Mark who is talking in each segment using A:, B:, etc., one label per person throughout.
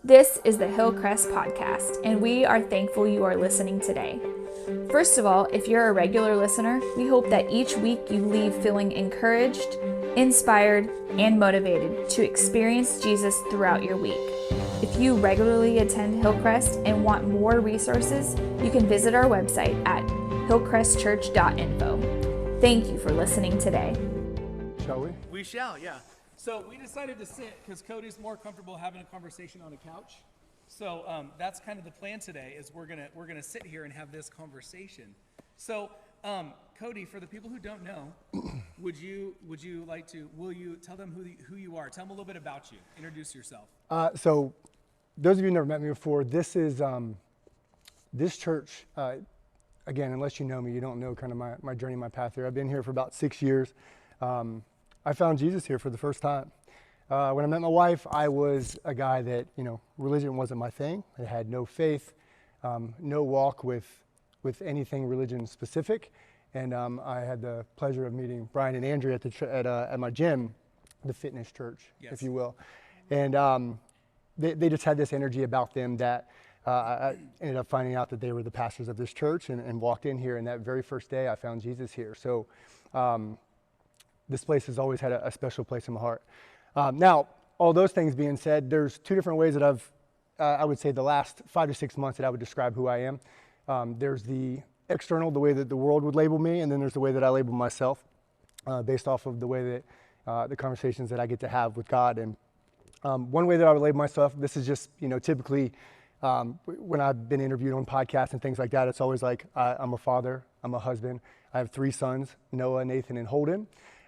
A: This is the Hillcrest podcast, and we are thankful you are listening today. First of all, if you're a regular listener, we hope that each week you leave feeling encouraged, inspired, and motivated to experience Jesus throughout your week. If you regularly attend Hillcrest and want more resources, you can visit our website at hillcrestchurch.info. Thank you for listening today.
B: Shall we?
C: We shall, yeah. So we decided to sit because Cody's more comfortable having a conversation on a couch. So that's kind of the plan today. Is we're gonna sit here and have this conversation. So Cody, for the people who don't know, will you tell them who you are? Tell them a little bit about you. Introduce yourself.
B: So those of you who never met me before, this is this church. Again, unless you know me, you don't know kind of my journey, my path here. I've been here for about 6 years. I found Jesus here for the first time. When I met my wife, I was a guy that, religion wasn't my thing. I had no faith, no walk with anything religion specific. And I had the pleasure of meeting Brian and Andrea at my gym, the fitness church,
C: Yes.
B: if you will. And they just had this energy about them that I ended up finding out that they were the pastors of this church and walked in here. And that very first day, I found Jesus here. So this place has always had a special place in my heart. Now, all those things being said, there's two different ways that I would say the last 5 to 6 months that I would describe who I am. There's the external, the way that the world would label me, and then there's the way that I label myself based off of the way that the conversations that I get to have with God. And one way that I would label myself, this is just, typically when I've been interviewed on podcasts and things like that, it's always like I'm a father, I'm a husband, I have 3 sons, Noah, Nathan, and Holden.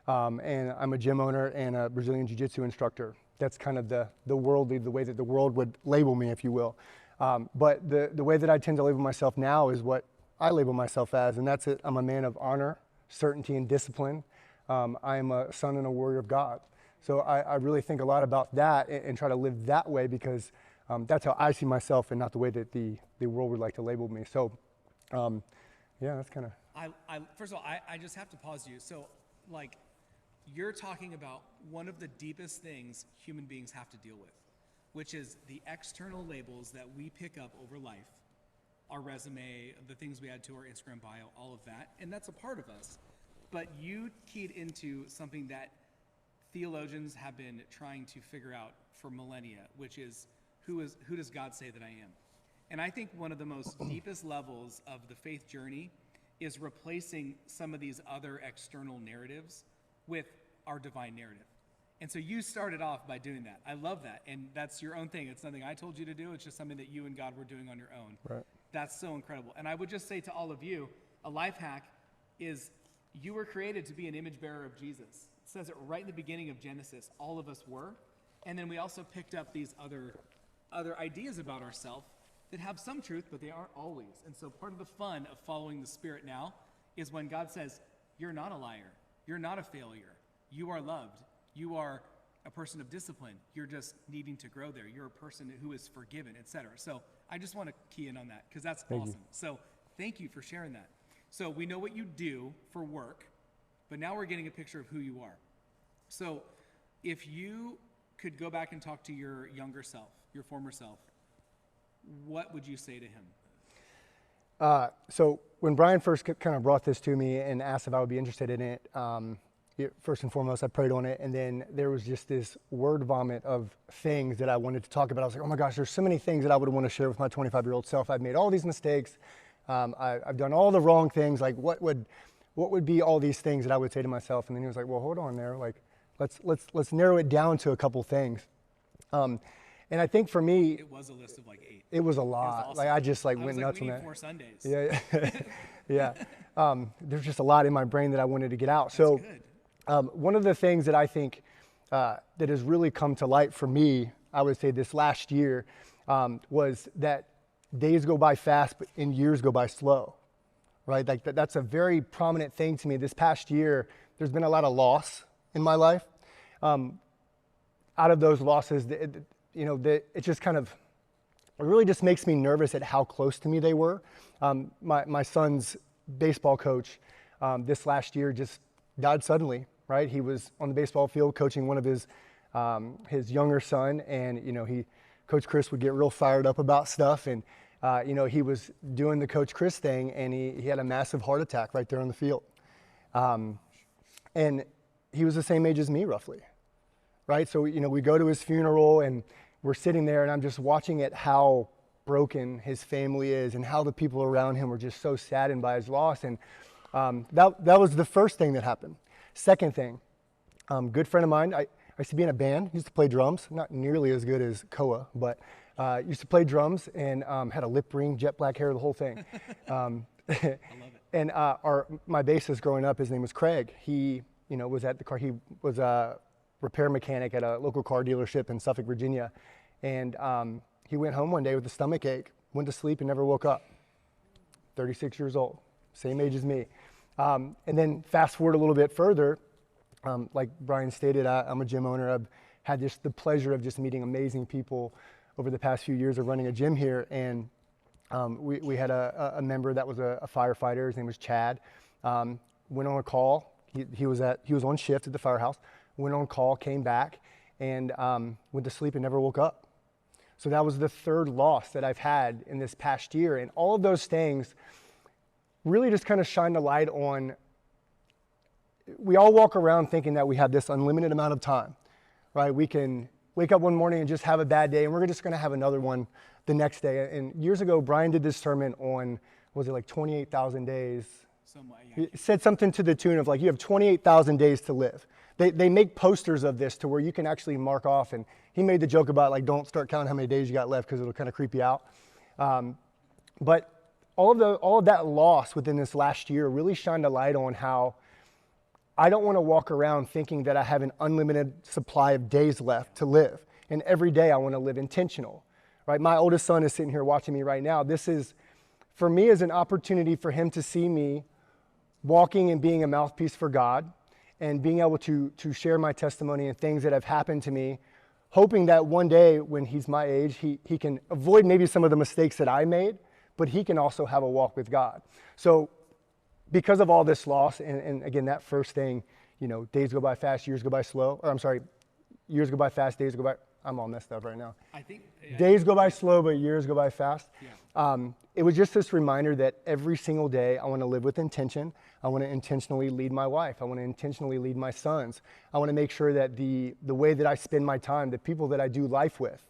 B: And I'm a gym owner and a Brazilian Jiu-Jitsu instructor. That's kind of the way that the world would label me, if you will. But the way that I tend to label myself now is what I label myself as, and that's it. I'm a man of honor, certainty, and discipline. I am a son and a warrior of God. So I really think a lot about that and try to live that way because that's how I see myself and not the way that the world would like to label me. So, that's kind of...
C: First of all, I just have to pause you. So, you're talking about one of the deepest things human beings have to deal with, which is the external labels that we pick up over life, our resume, the things we add to our Instagram bio, all of that, and that's a part of us. But you keyed into something that theologians have been trying to figure out for millennia, which is who does God say that I am? And I think one of the most deepest levels of the faith journey is replacing some of these other external narratives with our divine narrative. And so you started off by doing that. I love that. And that's your own thing. It's nothing I told you to do. It's just something that you and God were doing on your own.
B: Right.
C: That's so incredible. And I would just say to all of you, a life hack is you were created to be an image bearer of Jesus. It says it right in the beginning of Genesis. All of us were. And then we also picked up these other ideas about ourselves that have some truth, but they aren't always. And so part of the fun of following the Spirit now is when God says, you're not a liar. You're not a failure. You are loved. You are a person of discipline. You're just needing to grow there. You're a person who is forgiven, etc. So I just want to key in on that because that's awesome. So thank you for sharing that. So we know what you do for work, but now we're getting a picture of who you are. So if you could go back and talk to your younger self, your former self, what would you say to him?
B: So when Brian first kind of brought this to me and asked if I would be interested in it, first and foremost, I prayed on it, and then there was just this word vomit of things that I wanted to talk about. I was like, oh my gosh, there's so many things that I would want to share with my 25-year-old self. I've made all these mistakes. I've done all the wrong things. Like, what would be all these things that I would say to myself? And then he was like, well, hold on there. Like, let's narrow it down to a couple things. And I think for me,
C: it was a list of 8.
B: It was a lot.
C: Was awesome.
B: Like I just went nuts on
C: we need
B: that.
C: 4 Sundays.
B: Yeah, yeah. There's just a lot in my brain that I wanted to get out.
C: That's
B: so.
C: Good.
B: One of the things that I think that has really come to light for me, I would say this last year, was that days go by fast and years go by slow, right? Like that's a very prominent thing to me. This past year, there's been a lot of loss in my life. Out of those losses, it just kind of, it really just makes me nervous at how close to me they were. My son's baseball coach this last year just died suddenly. Right, he was on the baseball field coaching one of his younger son, and he Coach Chris would get real fired up about stuff, and he was doing the Coach Chris thing, and he had a massive heart attack right there on the field. And he was the same age as me, roughly, right? So, we go to his funeral, and we're sitting there, and I'm just watching it, how broken his family is and how the people around him were just so saddened by his loss. And that was the first thing that happened. Second thing, good friend of mine, I used to be in a band, used to play drums, not nearly as good as Koa, but used to play drums and had a lip ring, jet black hair, the whole thing.
C: I love it.
B: And my bassist growing up, his name was Craig. He was at the car, he was a repair mechanic at a local car dealership in Suffolk, Virginia. And he went home one day with a stomach ache, went to sleep and never woke up. 36 years old, same age as me. And then fast forward a little bit further, like Brian stated, I'm a gym owner. I've had the pleasure of just meeting amazing people over the past few years of running a gym here. And we had a member that was a firefighter. His name was Chad. Went on a call. He was on shift at the firehouse. Went on call, came back, and went to sleep and never woke up. So that was the third loss that I've had in this past year. And all of those things really just kind of shine the light on, we all walk around thinking that we have this unlimited amount of time, right? We can wake up one morning and just have a bad day, and we're just going to have another one the next day. And years ago, Brian did this sermon on, was it like 28,000 days? He said something to the tune of like, you have 28,000 days to live. They make posters of this to where you can actually mark off, and he made the joke about like, don't start counting how many days you got left because it'll kind of creep you out. But all of that loss within this last year really shined a light on how I don't want to walk around thinking that I have an unlimited supply of days left to live. And every day I want to live intentional, right? My oldest son is sitting here watching me right now. This is, for me, is an opportunity for him to see me walking and being a mouthpiece for God and being able to share my testimony and things that have happened to me, hoping that one day when he's my age, he can avoid maybe some of the mistakes that I made, but he can also have a walk with God. So because of all this loss, and again, that first thing, days go by fast, years go by slow, or I'm sorry, years go by fast, days go by, I'm all messed up right now. Days go by slow, but years go by fast. Yeah. It was just this reminder that every single day I want to live with intention. I want to intentionally lead my wife. I want to intentionally lead my sons. I want to make sure that the way that I spend my time, the people that I do life with,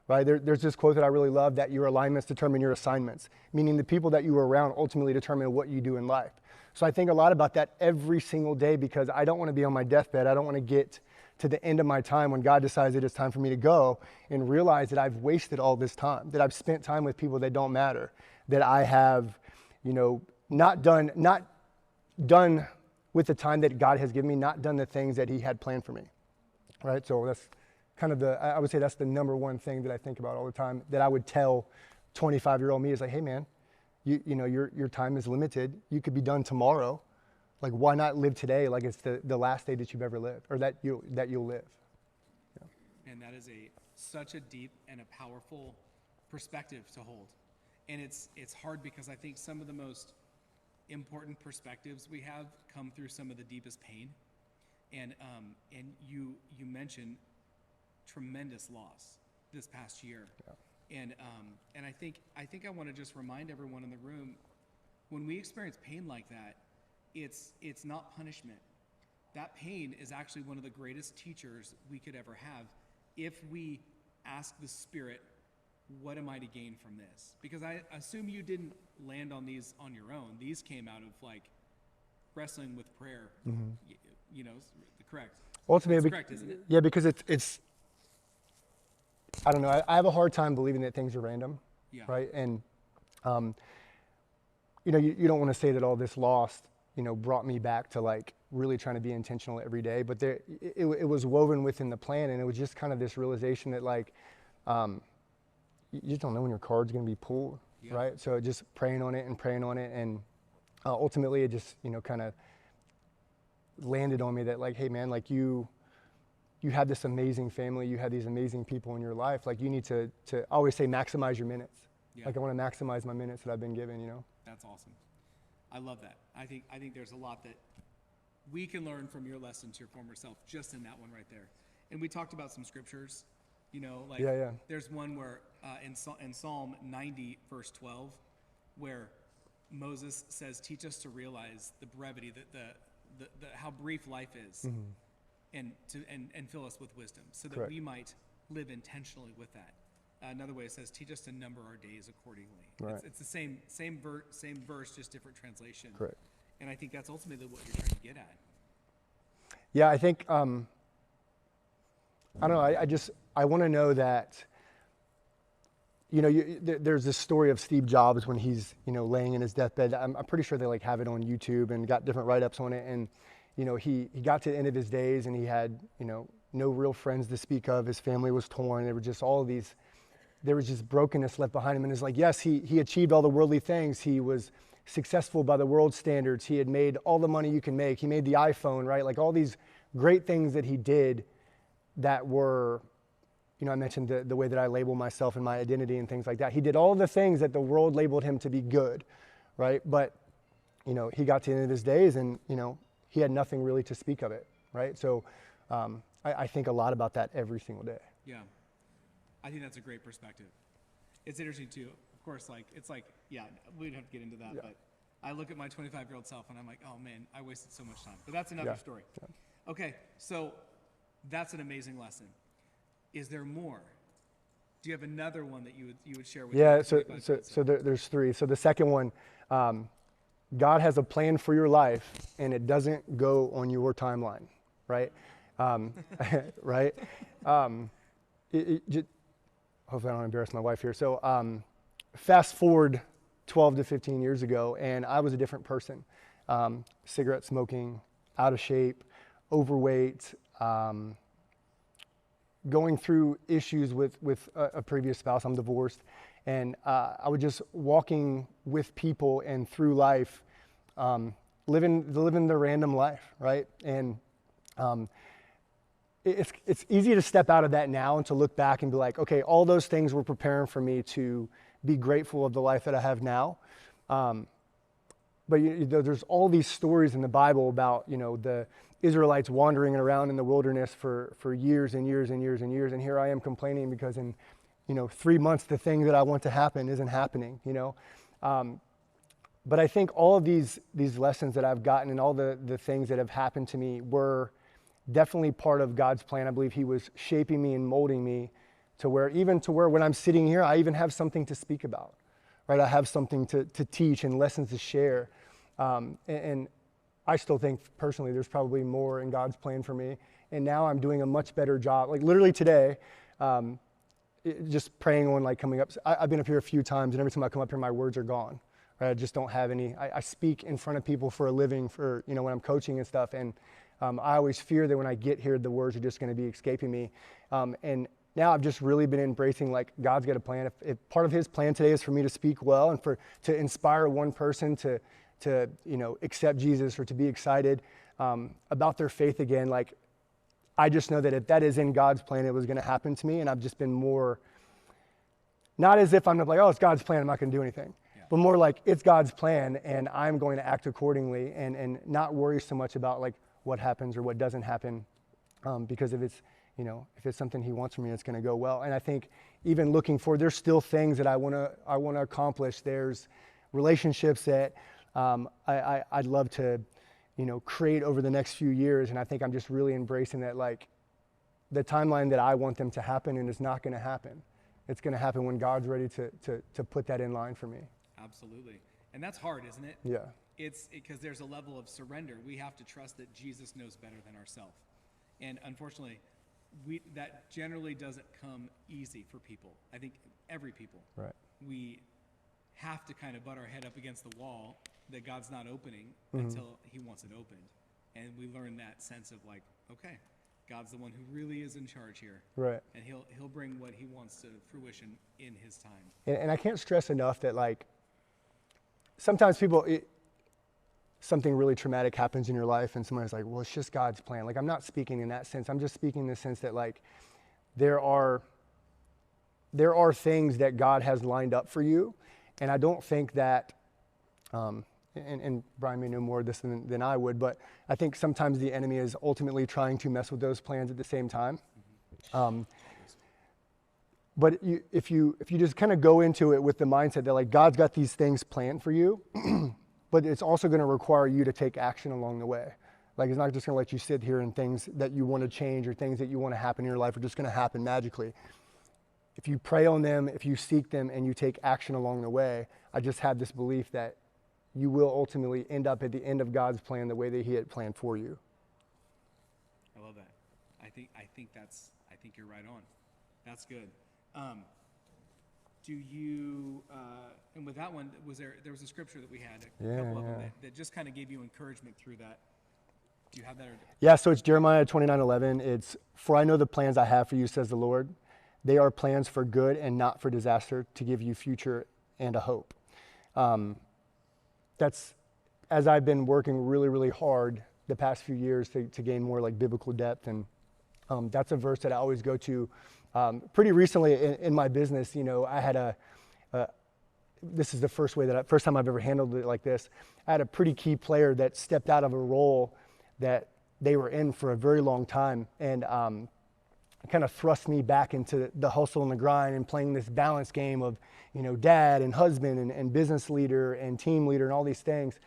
B: right? There's this quote that I really love, that your alignments determine your assignments, meaning the people that you are around ultimately determine what you do in life. So I think a lot about that every single day, because I don't want to be on my deathbed. I don't want to get to the end of my time when God decides it is time for me to go and realize that I've wasted all this time, that I've spent time with people that don't matter, that I have, not done with the time that God has given me, not done the things that he had planned for me, right? So that's kind of I would say that's the number one thing that I think about all the time, that I would tell 25-year-old me is like, hey man, your time is limited. You could be done tomorrow. Like, why not live today like it's the last day that you've ever lived, or that you'll live? Yeah.
C: And that is such a deep and a powerful perspective to hold. And it's hard because I think some of the most important perspectives we have come through some of the deepest pain. And you mentioned tremendous loss this past year. Yeah. And I think I want to just remind everyone in the room, when we experience pain like that, it's not punishment. That pain is actually one of the greatest teachers we could ever have if we ask the Spirit, what am I to gain from this? Because I assume you didn't land on these on your own. These came out of like wrestling with prayer. Mm-hmm. Correct.
B: Ultimately,
C: it's correct, isn't it?
B: Yeah, because it's I don't know. I have a hard time believing that things are random, yeah. Right? And you don't want to say that all this loss, brought me back to like really trying to be intentional every day. But it was woven within the plan, and it was just kind of this realization that like you just don't know when your card's going to be pulled, yeah. Right? So just praying on it, and ultimately it just kind of landed on me that like, hey man, like you have this amazing family, you have these amazing people in your life. Like you need to always say maximize your minutes. Yeah. Like I want to maximize my minutes that I've been given.
C: That's awesome. I love that. I think there's a lot that we can learn from your lesson to your former self, just in that one right there. And we talked about some scriptures You know, like there's one where in Psalm 90, verse 12, where Moses says, "Teach us to realize the brevity, the how brief life is, and fill us with wisdom, so that we might live intentionally with that." Another way it says, "Teach us to number our days accordingly."
B: Right.
C: It's the same verse, just different translation.
B: Correct.
C: And I think that's ultimately what you're trying to get at.
B: Yeah, I think I don't know. I want to know that. You know, there's this story of Steve Jobs when he's, you know, laying in his deathbed. I'm pretty sure they like have it on YouTube and got different write-ups on it. And, you know, he got to the end of his days and he had, you know, no real friends to speak of. His family was torn. There were just there was just brokenness left behind him. And it's like, yes, he achieved all the worldly things. He was successful by the world's standards. He had made all the money you can make. He made the iPhone, right? Like all these great things that he did that were, you know, I mentioned the way that I label myself and my identity and things like that. He did all the things that the world labeled him to be good, right? But, you know, he got to the end of his days and, you know, he had nothing really to speak of it, right? So I think a lot about that every single day.
C: Yeah. I think that's a great perspective. It's interesting too. Of course, like, it's like, yeah, we'd have to get into that, but I look at my 25-year-old self and I'm like, oh man, I wasted so much time. But that's another story. Yeah. Okay, so that's an amazing lesson. Is there more? Do you have another one that you would share with me?
B: Yeah, so there's three. So the second one, God has a plan for your life, and it doesn't go on your timeline, right? Right? Hopefully I don't embarrass my wife here. So fast forward 12 to 15 years ago, and I was a different person. Cigarette smoking, out of shape, overweight, going through issues with a previous spouse. I'm divorced. And I was just walking with people and through life, living the random life, right? And it's easy to step out of that now and to look back and be like, okay, all those things were preparing for me to be grateful of the life that I have now. But there's all these stories in the Bible about, you know, the Israelites wandering around in the wilderness for years and years and years and years. And here I am complaining because in, you know, 3 months, the thing that I want to happen isn't happening, you know. But I think all of these lessons that I've gotten and all the things that have happened to me were definitely part of God's plan. I believe he was shaping me and molding me to where when I'm sitting here, I even have something to speak about, right? I have something to teach and lessons to share. And I still think personally there's probably more in God's plan for me. And now I'm doing a much better job. Like literally today, just praying on like coming up. I've been up here a few times, and every time I come up here, my words are gone. Right? I just don't have any. I speak in front of people for a living, for, you know, when I'm coaching and stuff. And I always fear that when I get here, the words are just going to be escaping me. And now I've just really been embracing, like, God's got a plan. If part of his plan today is for me to speak well and to inspire one person to you know, accept Jesus or to be excited about their faith again, like, I just know that if that is in God's plan, it was going to happen to me. And I've just been more, not as if I'm like, oh, it's God's plan, I'm not going to do anything. Yeah. But more like, it's God's plan and I'm going to act accordingly and not worry so much about like what happens or what doesn't happen. Because if it's, you know, if it's something he wants from me, it's going to go well. And I think even looking forward, there's still things that I want to accomplish. There's relationships that I'd love to, you know, create over the next few years. And I think I'm just really embracing that, like, the timeline that I want them to happen, and it's not going to happen. It's going to happen when God's ready to put that in line for me.
C: Absolutely. And that's hard, isn't it?
B: Yeah.
C: It's because there's a level of surrender. We have to trust that Jesus knows better than ourselves. And unfortunately, that generally doesn't come easy for people. I think every people. Right. We have to kind of butt our head up against the wall that God's not opening until he wants it opened. And we learn that sense of like, okay, God's the one who really is in charge here. Right. And he'll bring what he wants to fruition in his time.
B: And I can't stress enough that, like, sometimes something really traumatic happens in your life and someone's like, well, it's just God's plan. Like, I'm not speaking in that sense. I'm just speaking in the sense that, like, there are things that God has lined up for you. And I don't think that, and Brian may know more of this than I would, but I think sometimes the enemy is ultimately trying to mess with those plans at the same time. But if you just kind of go into it with the mindset that like God's got these things planned for you, but it's also going to require you to take action along the way. Like it's not just going to let you sit here and things that you want to change or things that you want to happen in your life are just going to happen magically. If you pray on them, if you seek them, and you take action along the way, I just have this belief that you will ultimately end up at the end of God's plan the way that He had planned for you.
C: I love that. I think you're right on. That's good. Do you, and with that one, there was a scripture that we had, a couple of them that just kind of gave you encouragement through that. Do you have that?
B: Yeah, so it's Jeremiah 29:11. It's, "For I know the plans I have for you, says the Lord. They are plans for good and not for disaster, to give you future and a hope." That's, as I've been working really, really hard the past few years to gain more like biblical depth, and that's a verse that I always go to. Pretty recently in my business, I had this is the first time I've ever handled it like this. I had a pretty key player that stepped out of a role that they were in for a very long time, and kind of thrust me back into the hustle and the grind and playing this balance game of, dad and husband and business leader and team leader and all these things.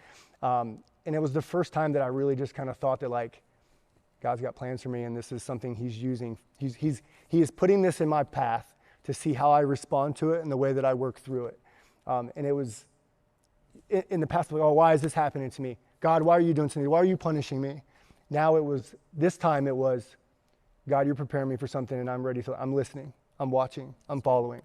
B: And it was the first time that I really just kind of thought that like, God's got plans for me, and this is something He's using. He is putting this in my path to see how I respond to it and the way that I work through it. And it was in the past, like, oh, why is this happening to me? God, why are you doing to me? Why are you punishing me? Now this time it was, God, you're preparing me for something, and I'm ready. I'm listening. I'm watching. I'm following.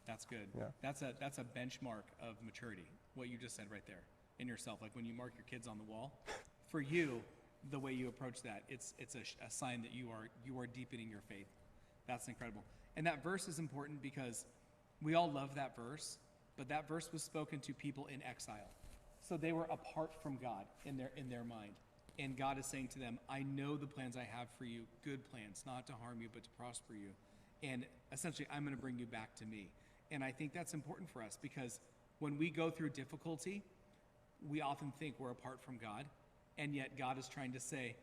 C: That's good.
B: Yeah.
C: That's a benchmark of maturity. What you just said right there in yourself, like when you mark your kids on the wall. For you, the way you approach that, it's a sign that you are deepening your faith. That's incredible. And that verse is important because we all love that verse, but that verse was spoken to people in exile. So they were apart from God in their mind. And God is saying to them, I know the plans I have for you, good plans, not to harm you, but to prosper you. And essentially, I'm going to bring you back to me. And I think that's important for us because when we go through difficulty, we often think we're apart from God. And yet God is trying to say,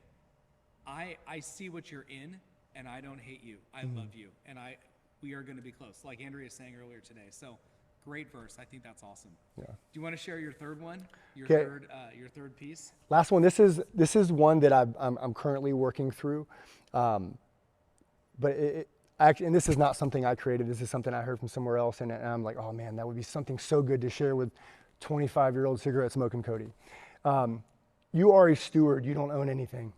C: I see what you're in, and I don't hate you. I love you. And we are going to be close, like Andrea was saying earlier today. So great verse. I think that's awesome. Yeah. Do you want to share your third one? Your third piece? Last one.
B: This is one that I'm currently working through. But and this is not something I created. This is something I heard from somewhere else. And I'm like, oh man, that would be something so good to share with 25-year-old cigarette smoking Cody. You are a steward. You don't own anything.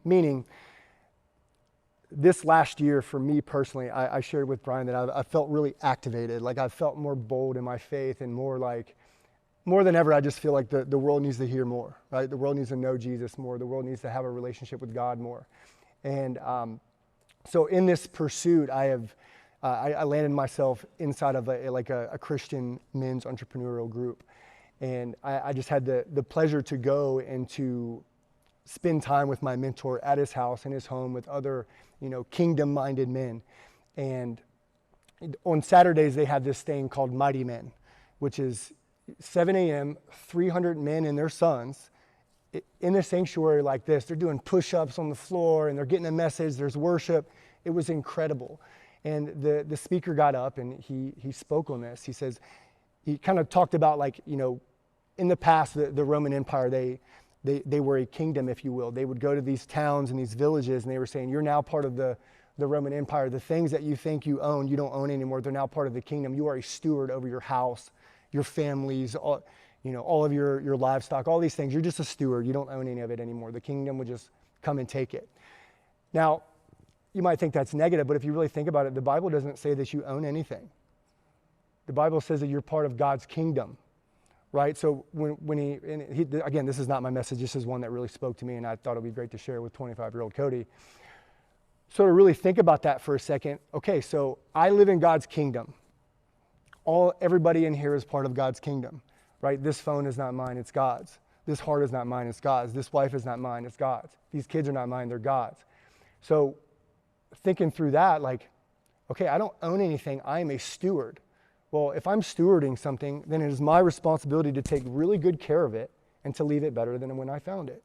B: Meaning, this last year for me personally, I shared with Brian that I felt really activated. Like I felt more bold in my faith and more than ever, I just feel like the world needs to hear more, right? The world needs to know Jesus more. The world needs to have a relationship with God more. And so in this pursuit, I landed myself inside of a Christian men's entrepreneurial group. And I just had the pleasure to go and to spend time with my mentor at his house, in his home, with other, kingdom-minded men. And on Saturdays, they have this thing called Mighty Men, which is 7 a.m., 300 men and their sons in a sanctuary like this. They're doing push-ups on the floor, and they're getting a message. There's worship. It was incredible. And the speaker got up, and he spoke on this. He kind of talked about, in the past, the Roman Empire, they were a kingdom, if you will. They would go to these towns and these villages, and they were saying, you're now part of the Roman Empire. The things that you think you own, you don't own anymore. They're now part of the kingdom. You are a steward over your house, your families, all of your livestock, all these things. You're just a steward. You don't own any of it anymore. The kingdom would just come and take it. Now, you might think that's negative, but if you really think about it, the Bible doesn't say that you own anything. The Bible says that you're part of God's kingdom. Right? So when he again, this is not my message. This is one that really spoke to me, and I thought it would be great to share with 25-year-old Cody. So to really think about that for a second, okay, so I live in God's kingdom. Everybody in here is part of God's kingdom, right? This phone is not mine, it's God's. This heart is not mine, it's God's. This wife is not mine, it's God's. These kids are not mine, they're God's. So thinking through that, okay, I don't own anything, I am a steward. Well, if I'm stewarding something, then it is my responsibility to take really good care of it and to leave it better than when I found it,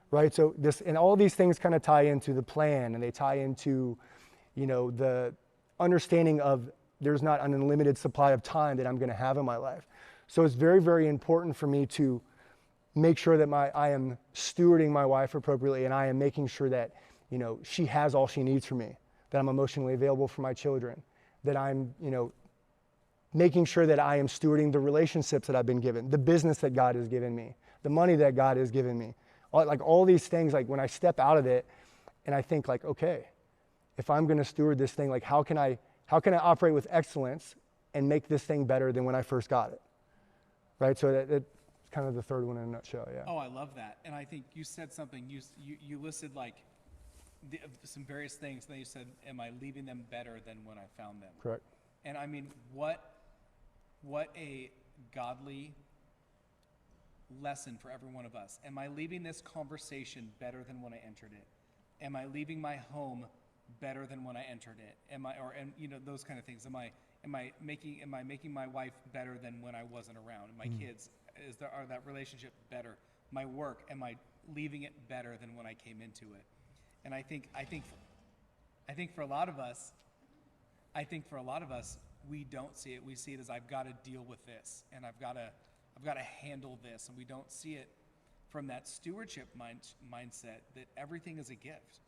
B: right? So and all these things kind of tie into the plan, and they tie into, the understanding of there's not an unlimited supply of time that I'm going to have in my life. So it's very, very important for me to make sure that I am stewarding my wife appropriately, and I am making sure that, she has all she needs from me, that I'm emotionally available for my children, that I'm, making sure that I am stewarding the relationships that I've been given, the business that God has given me, the money that God has given me. All these things, like when I step out of it and I think like, okay, if I'm going to steward this thing, like how can I operate with excellence and make this thing better than when I first got it? Right? So that's kind of the third one in a nutshell, yeah.
C: Oh, I love that. And I think you said something, you listed like some various things, and then you said, am I leaving them better than when I found them?
B: Correct.
C: And I mean, what a godly lesson for every one of us. Am I leaving this conversation better than when I entered it? Am I leaving my home better than when I entered it? Those kind of things. Am I making my wife better than when I wasn't around? My kids, are that relationship better? My work, am I leaving it better than when I came into it? And I think for a lot of us, we don't see it. We see it as I've got to deal with this, and I've got to handle this, and we don't see it from that stewardship mindset that everything is a gift.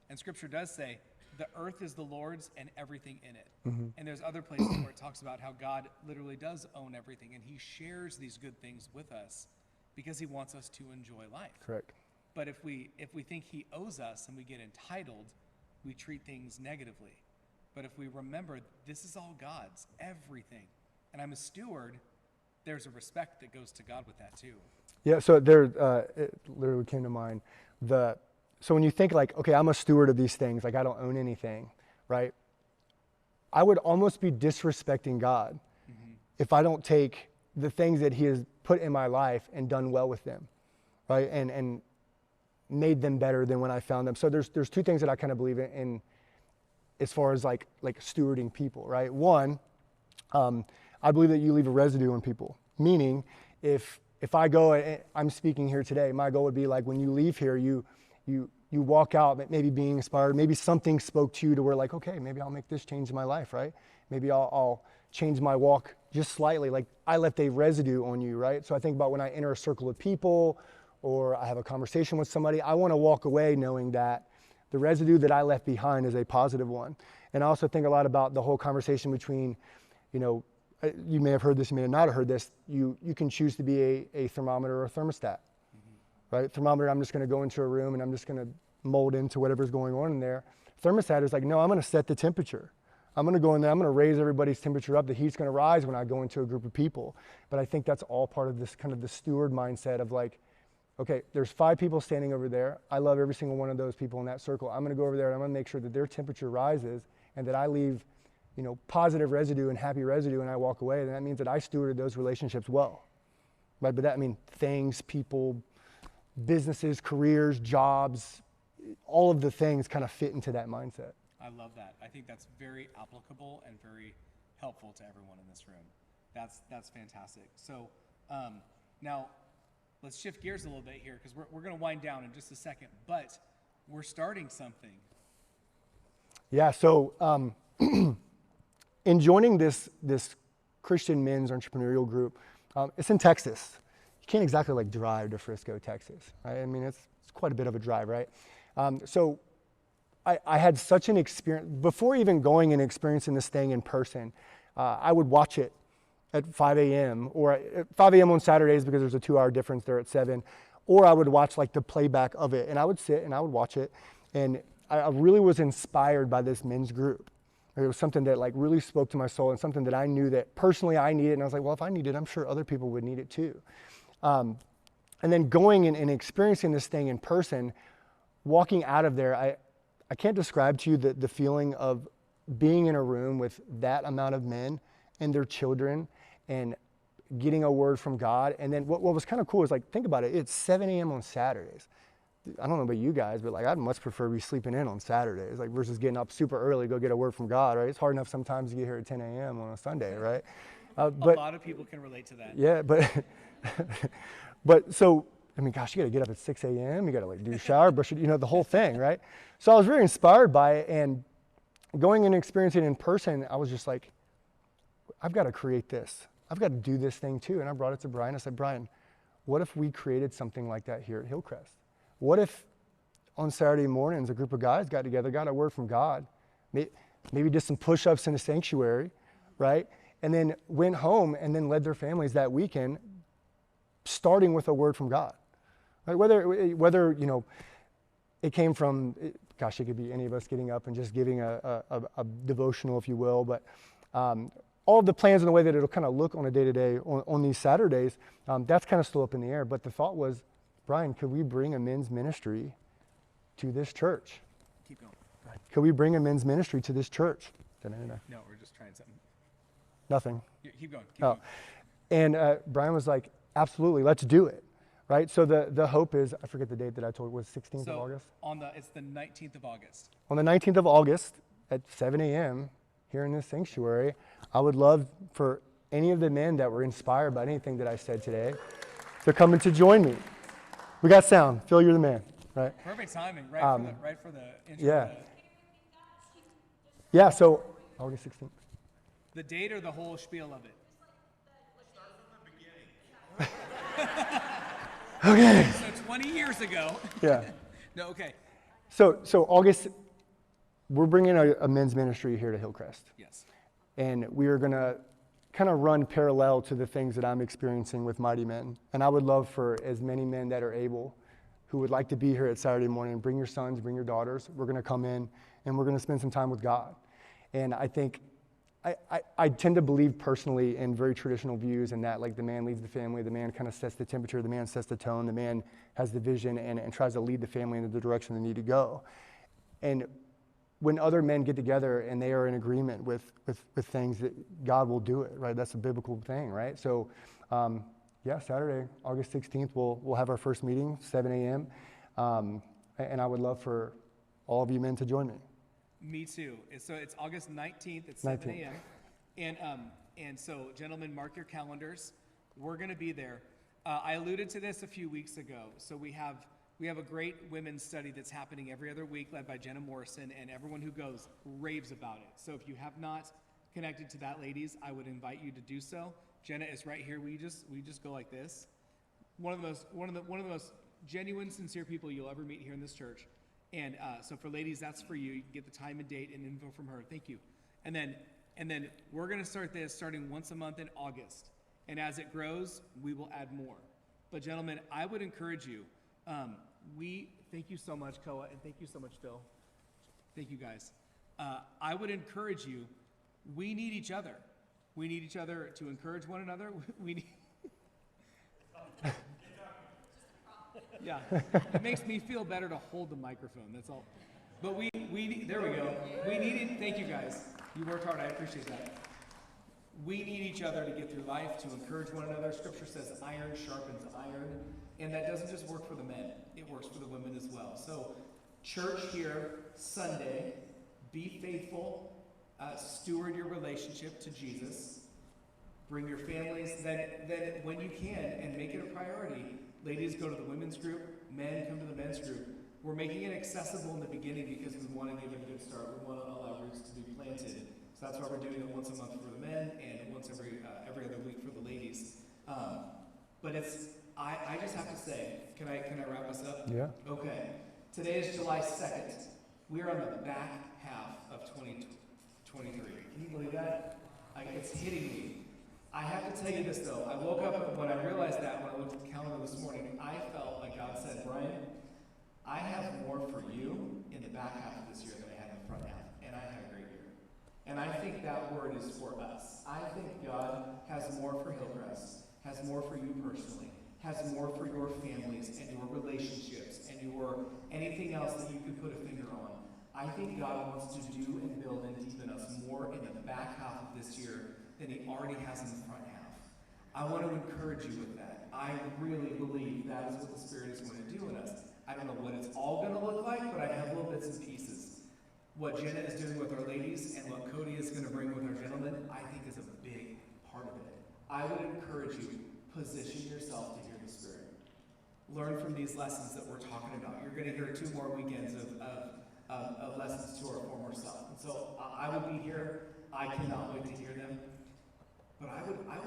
C: And Scripture does say the earth is the Lord's and everything in it. Mm-hmm. And there's other places where it talks about how God literally does own everything, and He shares these good things with us because He wants us to enjoy life.
B: Correct.
C: But if we think He owes us and we get entitled, we treat things negatively. But if we remember, this is all God's, everything, and I'm a steward, there's a respect that goes to God with that too.
B: Yeah, so it literally came to mind. So when you think like, okay, I'm a steward of these things, like I don't own anything, right? I would almost be disrespecting God if I don't take the things that He has put in my life and done well with them, right? And made them better than when I found them. So there's two things that I kind of believe in as far as like stewarding people, right? One, I believe that you leave a residue on people. Meaning, if I go, I'm speaking here today, my goal would be like when you leave here, you walk out maybe being inspired, maybe something spoke to you to where like, okay, maybe I'll make this change in my life, right? Maybe I'll change my walk just slightly. Like I left a residue on you, right? So I think about when I enter a circle of people or I have a conversation with somebody, I want to walk away knowing that the residue that I left behind is a positive one. And I also think a lot about the whole conversation between, you may have heard this, you may not have heard this, you can choose to be a thermometer or a thermostat, right? Thermometer, I'm just going to go into a room and I'm just going to mold into whatever's going on in there. Thermostat is like, no, I'm going to set the temperature. I'm going to go in there, I'm going to raise everybody's temperature up. The heat's going to rise when I go into a group of people. But I think that's all part of this kind of the steward mindset of like, okay, there's 5 people standing over there. I love every single one of those people in that circle. I'm going to go over there and I'm going to make sure that their temperature rises and that I leave, positive residue and happy residue and I walk away. And that means that I stewarded those relationships well, right? But things, people, businesses, careers, jobs, all of the things kind of fit into that mindset.
C: I love that. I think that's very applicable and very helpful to everyone in this room. That's fantastic. So now, let's shift gears a little bit here because we're going to wind down in just a second, but we're starting something.
B: Yeah, so in joining this Christian men's entrepreneurial group, it's in Texas. You can't exactly like drive to Frisco, Texas, right? It's quite a bit of a drive, right? So I had such an experience, before even going and experiencing this thing in person, I would watch it at 5 a.m. or at 5 a.m. on Saturdays because there's a 2-hour difference there at 7, or I would watch like the playback of it and I would sit and I would watch it and I really was inspired by this men's group. It was something that like really spoke to my soul and something that I knew that personally I needed, and I was like, well, if I need it, I'm sure other people would need it too. And then going and experiencing this thing in person, walking out of there, I can't describe to you the feeling of being in a room with that amount of men and their children and getting a word from God. And then what was kind of cool is like, think about it, it's 7 a.m. on Saturdays. I don't know about you guys, but like I'd much prefer to be sleeping in on Saturdays, like versus getting up super early to go get a word from God, right? It's hard enough sometimes to get here at 10 a.m. on a Sunday, right?
C: But a lot of people can relate to that.
B: Yeah, but so, gosh, you got to get up at 6 a.m. You got to like do a shower, brush it, the whole thing, right? So I was very inspired by it, and going and experiencing it in person, I was just like, I've got to create this. I've got to do this thing too. And I brought it to Brian. I said, Brian, what if we created something like that here at Hillcrest? What if on Saturday mornings a group of guys got together, got a word from God, maybe did some push-ups in a sanctuary, right? And then went home and then led their families that weekend, starting with a word from God. Right? Whether you know, it came from, gosh, it could be any of us getting up and just giving a devotional, if you will, but all of the plans and the way that it'll kind of look on a day-to-day on these Saturdays, that's kind of still up in the air. But the thought was, Brian, could we bring a men's ministry to this church?
C: Keep going.
B: Could we bring a men's ministry to this church?
C: No, we're just trying something.
B: Nothing.
C: Keep going. Keep going.
B: And Brian was like, absolutely, let's do it. Right? So the hope is, I forget the date that I told you, was 16th of August?
C: It's the 19th of August.
B: On the 19th of August at 7 a.m. here in this sanctuary, I would love for any of the men that were inspired by anything that I said today to come and to join me. We got sound. Phil, you're the man, right?
C: Perfect timing, right for the intro.
B: Yeah. Yeah, so August 16th.
C: The date or the whole spiel of it?
B: Okay.
C: So 20 years ago.
B: Yeah.
C: No, okay.
B: So August, we're bringing a men's ministry here to Hillcrest.
C: Yes.
B: And we are going to kind of run parallel to the things that I'm experiencing with Mighty Men. And I would love for as many men that are able, who would like to be here at Saturday morning, bring your sons, bring your daughters. We're going to come in and we're going to spend some time with God. And I think, I tend to believe personally in very traditional views and that like the man leads the family, the man kind of sets the temperature, the man sets the tone, the man has the vision and tries to lead the family into the direction they need to go. And when other men get together and they are in agreement with things, that God will do it, right? That's a biblical thing, right? So, Saturday, August 16th, we'll have our first meeting, 7 a.m. And I would love for all of you men to join me.
C: Me too. So it's August 19th at 7 a.m. And so, gentlemen, mark your calendars. We're going to be there. I alluded to this a few weeks ago. So we have a great women's study that's happening every other week, led by Jenna Morrison, and everyone who goes raves about it. So if you have not connected to that, ladies, I would invite you to do so. Jenna is right here. We just go like this. One of the most genuine, sincere people you'll ever meet here in this church. And so for ladies, that's for you. You can get the time and date and info from her. Thank you. And then we're going to start this starting once a month in August. And as it grows, we will add more. But gentlemen, I would encourage you. We thank you so much, Koa, and thank you so much, Phil. Thank you, guys. I would encourage you. We need each other. We need each other to encourage one another. We need. Yeah, it makes me feel better to hold the microphone, that's all. But there we go. We need it. Thank you guys. You worked hard, I appreciate that. We need each other to get through life, to encourage one another. Scripture says iron sharpens iron, and that doesn't just work for the men, it works for the women as well. So church here, Sunday, be faithful, steward your relationship to Jesus, bring your families, then when you can, and make it a priority. Ladies, go to the women's group. Men, come to the men's group. We're making it accessible in the beginning because we want to give it a good start. We want to allow roots to be planted. So that's why we're doing it once a month for the men and once every other week for the ladies. But I just have to say, can I wrap us up?
B: Yeah.
C: Okay. Today is July 2nd. We are on the back half of 2023. Can you believe that? It's hitting me. I have to tell you this though, I woke up, when I realized that, when I looked at the calendar this morning, I felt like God said, Brian, I have more for you in the back half of this year than I had in the front half, and I had a great year. And I think that word is for us. I think God has more for Hillcrest, has more for you personally, has more for your families and your relationships and your anything else that you could put a finger on. I think God wants to do and build and deepen us more in the back half of this year than he already has in the front half. I want to encourage you with that. I really believe that is what the Spirit is going to do in us. I don't know what it's all going to look like, but I have little bits and pieces. What Jenna is doing with our ladies and what Cody is going to bring with our gentlemen, I think is a big part of it. I would encourage you, position yourself to hear the Spirit. Learn from these lessons that we're talking about. You're going to hear 2 more weekends of lessons to our former self. And so I will be here. I cannot wait to hear them.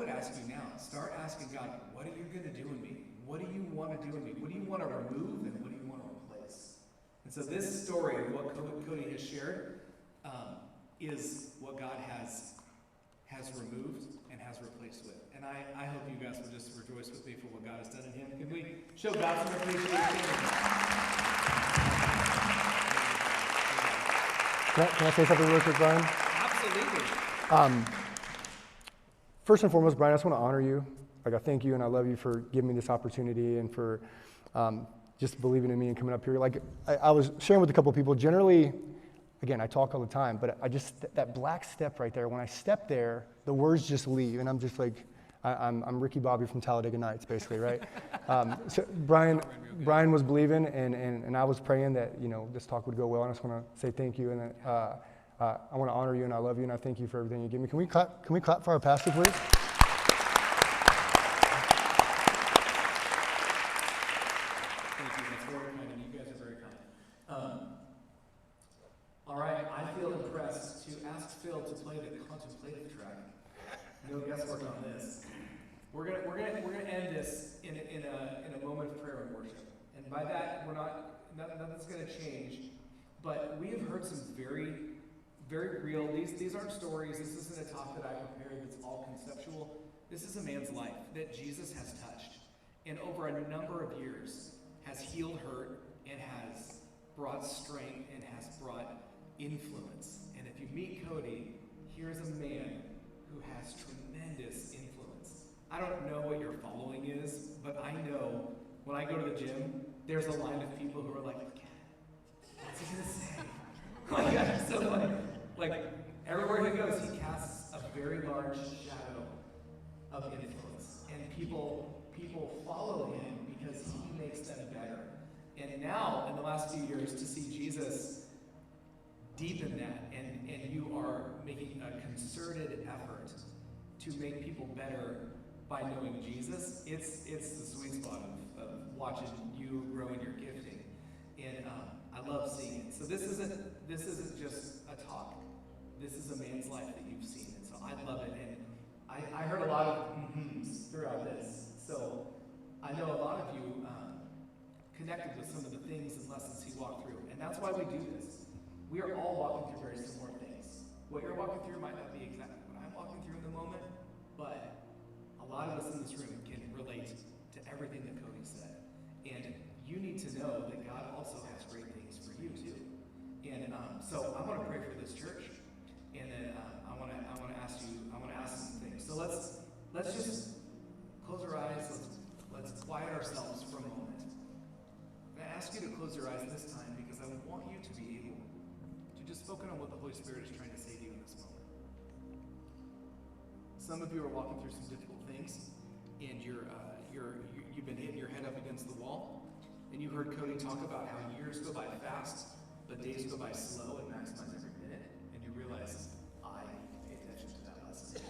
C: would ask you now, start asking God, what are you going to do in me? What do you want to do in me? What do you want to remove and what do you want to replace? And so this story of what Cody has shared is what God has removed and has replaced with. And I hope you guys will just rejoice with me for what God has done in him. Can we show God some appreciation?
B: Can I say something real quick, Brian?
C: Absolutely.
B: First and foremost, Brian, I just want to honor you. Like, I thank you and I love you for giving me this opportunity and for just believing in me and coming up here. Like, I was sharing with a couple of people, generally, again, I talk all the time, but I just, that black step right there, when I step there, the words just leave, and I'm just like, I'm Ricky Bobby from Talladega Nights, basically, right? So Brian was believing, and I was praying that, this talk would go well, and I just want to say thank you, and I want to honor you, and I love you, and I thank you for everything you give me. Can we clap for our pastor, please?
C: Thank you. That's very kind, and you guys are very kind. All right, I feel impressed to ask Phil to play the contemplative track. No guesswork on this. We're gonna end this in a moment of prayer and worship, and by that nothing's gonna change. But we have heard some very, very real. These aren't stories. This isn't a talk that I prepared. That's all conceptual. This is a man's life that Jesus has touched, and over a number of years has healed hurt and has brought strength and has brought influence. And if you meet Cody, here's a man who has tremendous influence. I don't know what your following is, but I know when I go to the gym, there's a line of people who are like, what's he gonna say? Like, that's so funny. Like, everywhere he goes, he casts a very large shadow of influence. And people follow him because he makes them better. And now, in the last few years, to see Jesus deepen that, and you are making a concerted effort to make people better by knowing Jesus, it's the sweet spot of watching you grow in your gifting. And I love seeing it. So this isn't just a talk. This is a man's life that you've seen. And so I love it. And I heard a lot of mm-hms throughout this. So I know a lot of you connected with some of the things and lessons he walked through. And that's why we do this. We are all walking through very similar things. What you're walking through might not be exactly what I'm walking through in the moment, but a lot of us in this room can relate to everything that Cody said. And you need to know that God also has great things for you too. And so I want to pray for this church, and then I want to ask some things. So let's just close our eyes. Let's quiet ourselves for a moment. And I ask you to close your eyes this time because I want you to be able to just focus on what the Holy Spirit is trying to say to you in this moment. Some of you are walking through some difficult things, and you've been hitting your head up against the wall, and you heard Cody talk about how years go by fast, but days go by slow and maximize every minute, and you realize, I need to pay attention to that lesson.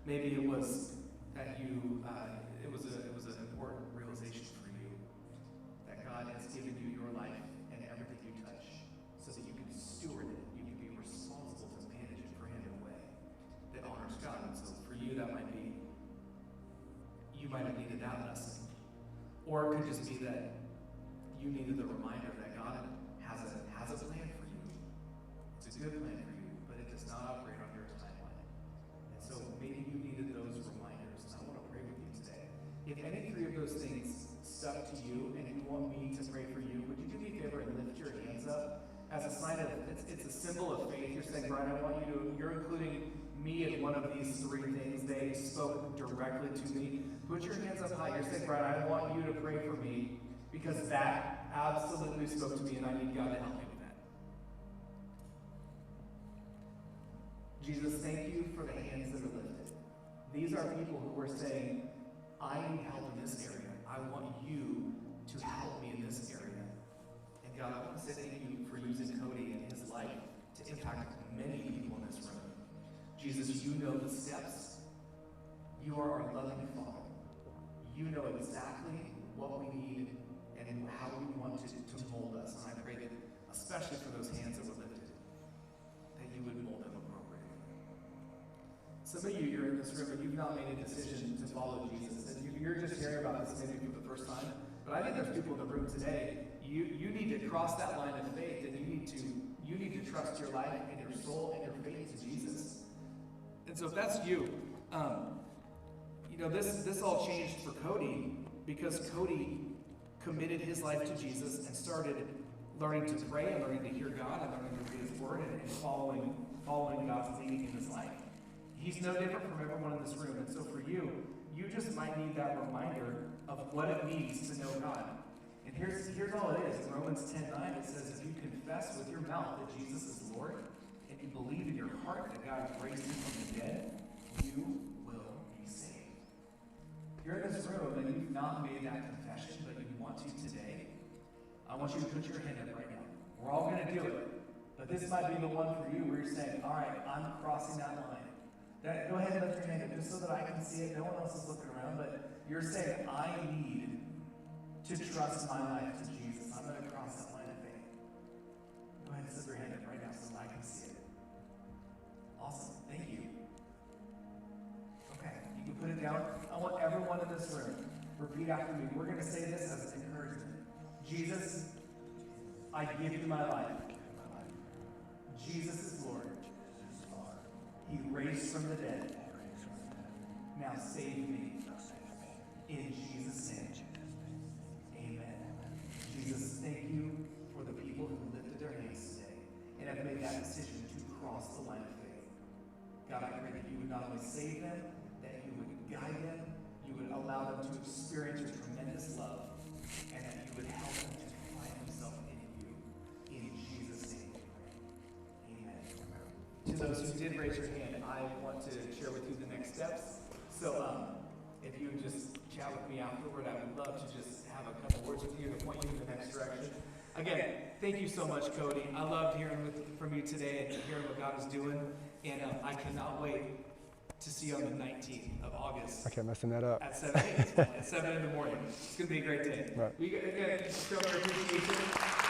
C: Maybe it was that it was an important realization for you that God has given you your life and everything you touch so that you can steward it, you can be responsible to manage it for him in a way that honors God. And so for you, that might be, you might have needed that lesson. Or it could just be that you needed the reminder that God has a plan for you. It's a good plan for you, but it does not operate on your timeline. And so maybe you needed those reminders. And I want to pray with you today. If any three of those things stuck to you and you want me to pray for you, would you do me a favor and lift your hands up as a sign of, it's a symbol of faith. You're saying, Brian, I want you to, you're including me in one of these three things. They spoke directly to me. Put your hands up high. You're saying, Brian, I want you to pray for me because that absolutely spoke to me and I need God to help me with that. Jesus, thank you for the hands that are lifted. These are people who are saying, I need help in this area. I want you to help me in this area. And God, I want to say thank you for using Cody and his life to impact many people in this room. Jesus, you know the steps. You are our loving Father. You know exactly what we need and how we want to mold us. And I pray that, especially for those hands that were lifted, that you would mold them appropriately. Some of you, you're in this room and you've not made a decision to follow Jesus. And you're just hearing about this maybe for the first time. But I think there's people in the room today. You need to cross that line of faith, and you need to trust your life and your soul and your faith to Jesus. And so if that's you, this all changed for Cody because Cody committed his life to Jesus and started learning to pray and learning to hear God and learning to read His Word and following God's leading in his life. He's no different from everyone in this room. And so for you, you just might need that reminder of what it means to know God. And here's all it is. In Romans 10:9, it says, if you confess with your mouth that Jesus is Lord, and you believe in your heart that God raised him from the dead, you will be saved. If you're in this room and you've not made that confession, but you want to today, I want you to put your hand up right now. We're all going to do it. But this might be the one for you where you're saying, all right, I'm crossing that line. Go ahead and lift your hand up just so that I can see it. No one else is looking around, but you're saying, I need to trust my life to Jesus. I'm going to cross that line of faith. Go ahead and slip your hand up right now so that I can see it. Awesome. Thank you. Okay, you can put it down. I want everyone in this room, repeat after me. We're going to say this as an encouragement. Jesus, I give you my life. Jesus is Lord. He raised from the dead. Now save me. In Jesus' name. Amen. Jesus, thank you for the people who lifted their hands today and have made that decision to cross the line of faith. God, I pray that you would not only save them, that you would guide them, you would allow them to experience your tremendous love, and that you would help them to find themselves in you. In Jesus' name we pray. Amen. To those who did raise your hand, I want to share with you the next steps. So if you would just chat with me afterward, I would love to just have a couple words with you to point you in the next direction. Again, thank you so much, Cody. I loved hearing from you today and hearing what God is doing. And I cannot wait to see you on the 19th of August.
B: I kept messing that up.
C: At 7 in the morning. It's going to be a great day.
B: Right.
C: We again show our appreciation.